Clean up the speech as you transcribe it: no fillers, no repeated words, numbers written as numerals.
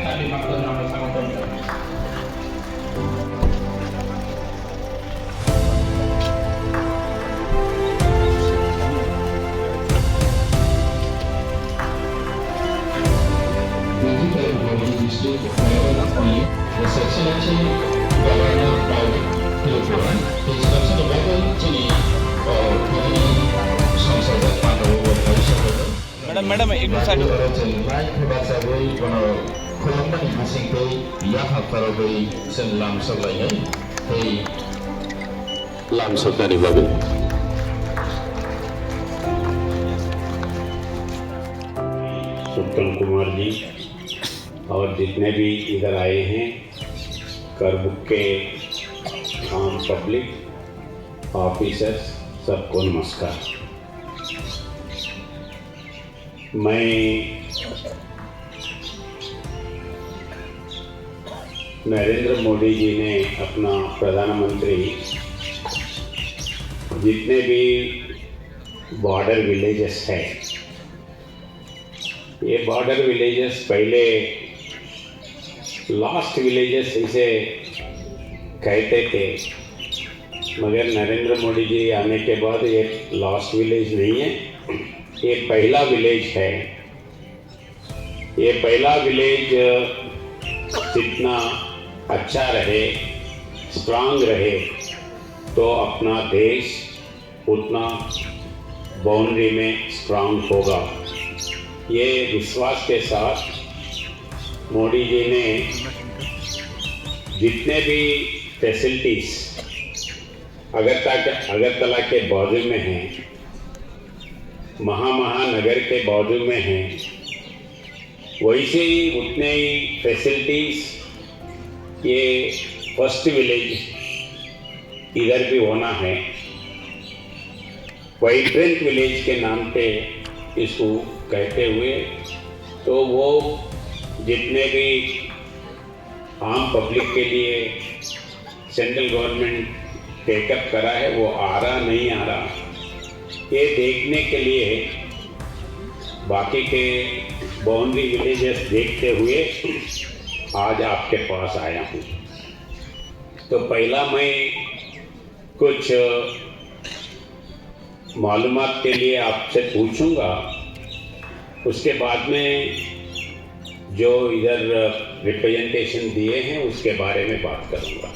tadi maksud nama sama teman. His Excellency Governor Paul Hildebrand, his Excellency Governor Chini, संसद madam madam एक minute side खुलुमनाय हासिंखौ याफाफोरावै जों लामसलायनाय बै लामसबनायनि बागै उत्तम कुमार जी और जितने भी इधर आए हैं करबुक के आम पब्लिक ऑफिसर्स सबको नमस्कार। मैं नरेंद्र मोदी जी ने अपना प्रधानमंत्री जितने भी बॉर्डर विलेजेस है, ये बॉर्डर विलेजेस पहले लास्ट विलेजेस इसे कहते थे, मगर नरेंद्र मोदी जी आने के बाद ये लास्ट विलेज नहीं है, ये पहला विलेज है। ये पहला विलेज जितना अच्छा रहे, स्ट्रांग रहे, तो अपना देश उतना बाउंड्री में स्ट्रांग होगा। ये विश्वास के साथ मोदी जी ने जितने भी फैसिलिटीज़ अगरतला के बाजू में हैं, महानगर के बाजू में हैं, वैसे ही उतने ही फैसिलिटीज़ ये फर्स्ट विलेज इधर भी होना है। वाइब्रेंट विलेज के नाम पे इसको कहते हुए, तो वो जितने भी आम पब्लिक के लिए सेंट्रल गवर्नमेंट टेकअप करा है, वो आ रहा नहीं आ रहा, ये देखने के लिए बाकी के बाउंड्री विलेजेस देखते हुए आज आपके पास आया हूँ। तो पहला मैं कुछ मालूमात के लिए आपसे पूछूंगा, उसके बाद में जो इधर रिप्रेजेंटेशन दिए हैं उसके बारे में बात करूंगा।